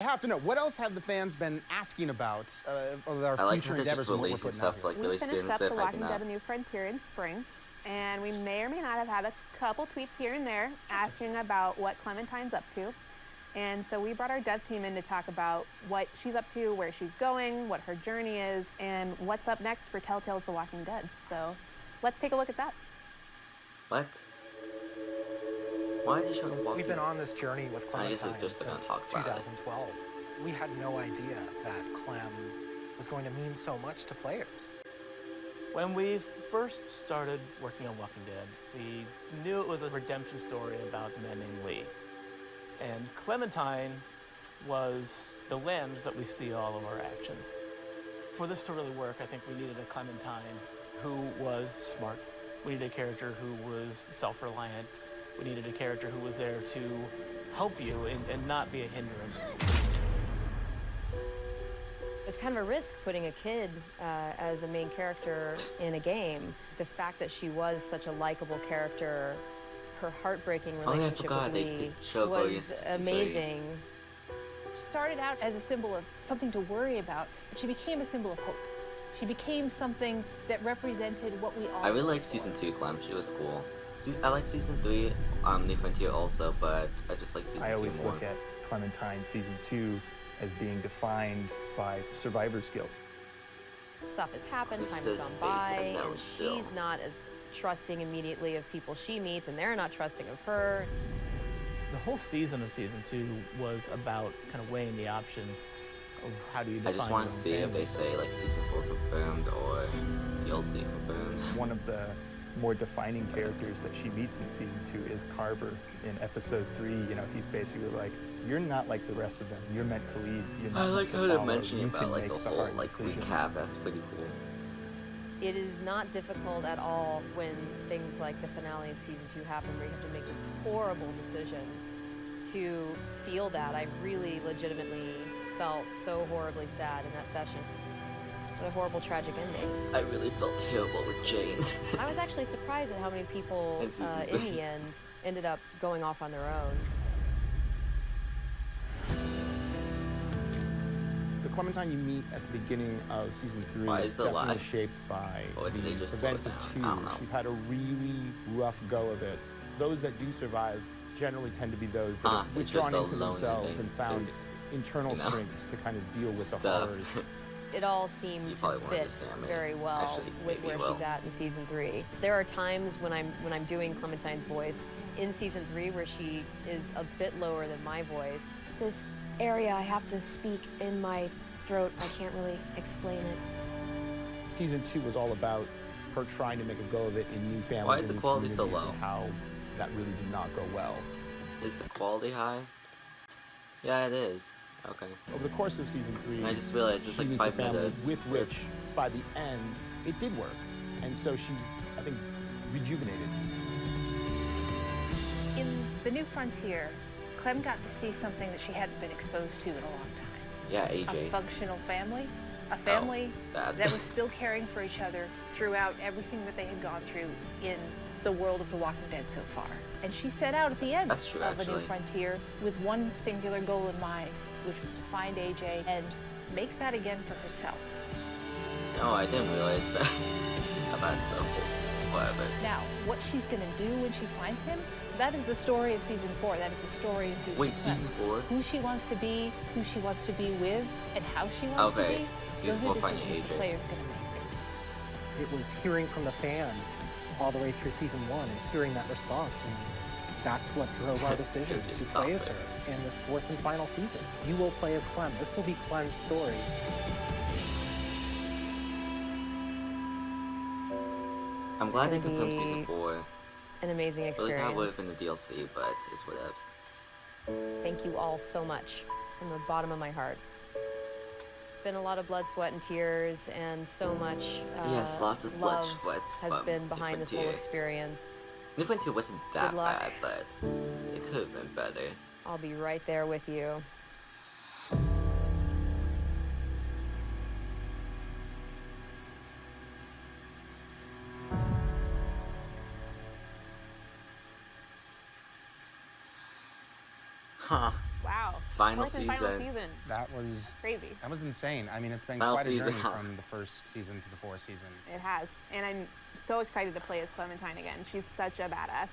I have to know, what else have the fans been asking about of our future endeavors and what we're putting out here? We finished up The Walking Dead: A New Frontier in spring, and we may or may not have had a couple tweets here and there asking about what Clementine's up to. And so we brought our dev team in to talk about what she's up to, where she's going, what her journey is, and what's up next for Telltale's The Walking Dead. So let's take a look at that. What? Why did you walk? We've been on this journey with Clementine since 2012. We had no idea that Clem was going to mean so much to players. When we first started working on Walking Dead, we knew it was a redemption story about a man named Lee. And Clementine was the lens that we see all of our actions. For this to really work, I think we needed a Clementine who was smart. We needed a character who was self-reliant. We needed a character who was there to help you and not be a hindrance. It's kind of a risk putting a kid as a main character in a game. The fact that she was such a likable character, her heartbreaking relationship with Lee was amazing. She started out as a symbol of something to worry about, but she became a symbol of hope. She became something that represented what we all. I really like season 2 Clem. She was cool. I like season 3, New Frontier also, but I just like season 2 more. I always look at Clementine season 2 as being defined by survivor's guilt. Stuff has happened, time has gone by, and she's not as trusting immediately of people she meets, and they're not trusting of her. The whole season of season 2 was about kind of weighing the options of how do you define. I just want to see if they say like season 4 confirmed or DLC confirmed. One of the more defining characters that she meets in season 2 is Carver. In episode 3, you know, he's basically like, you're not like the rest of them. You're meant to lead. You're not I like how they're mentioning you about like a whole like decisions. recap. That's pretty cool. It is not difficult at all when things like the finale of season 2 happen, where you have to make this horrible decision to feel that. I really legitimately felt so horribly sad in that session. What a horrible, tragic ending. I really felt terrible with Jane. I was actually surprised at how many people in the end ended up going off on their own. The Clementine you meet at the beginning of season 3 Why is is the definitely lie? shaped by Or did they the just events slow of it 2. down? I don't know. She's had a really rough go of it. Those that do survive generally tend to be those that have withdrawn into themselves and found internal strengths to kind of deal with the horrors. It all seemed to fit very well with where she's at in season 3. There are times when I'm doing Clementine's voice in season 3 where she is a bit lower than my voice. This area I have to speak in my throat. I can't really explain it. Season 2 was all about her trying to make a go of it in new families. Why is the quality so low? And how that really did not go well. Is the quality high? Yeah, it is. Okay. Over the course of season 3, I just realized it's like 5 minutes. With which, by the end, it did work. And so she's, I think, rejuvenated. In The New Frontier, Clem got to see something that she hadn't been exposed to in a long time. Yeah, AJ. A functional family. A family that was still caring for each other throughout everything that they had gone through in the world of The Walking Dead so far. And she set out at the end of A New Frontier with one singular goal in mind, which was to find AJ and make that again for herself. No, I didn't realize that about the whole whatever. Now, what she's gonna do when she finds him, that is the story of season 4. That is the story of who season 4? Who she wants to be, who she wants to be with, and how she wants to be. Those are decisions the player's gonna make. It was hearing from the fans all the way through season 1 and hearing that response, and that's what drove our decision to play as her in this 4th and final season. You will play as Clem. This will be Clem's story. I'm glad they confirmed season 4. An amazing experience. I like how it would have been the DLC, but it's whatevs. Thank you all so much from the bottom of my heart. Been a lot of blood, sweat, and tears, and so much yes, lots of blood, sweat, has been behind this whole experience. New Frontier wasn't that bad, but it could have been better. I'll be right there with you. Huh. Wow. Final Fourth and season. final season. That was crazy. That was insane. I mean, it's been Final quite a season, journey huh? from the first season to the fourth season. It has. And I'm so excited to play as Clementine again. She's such a badass.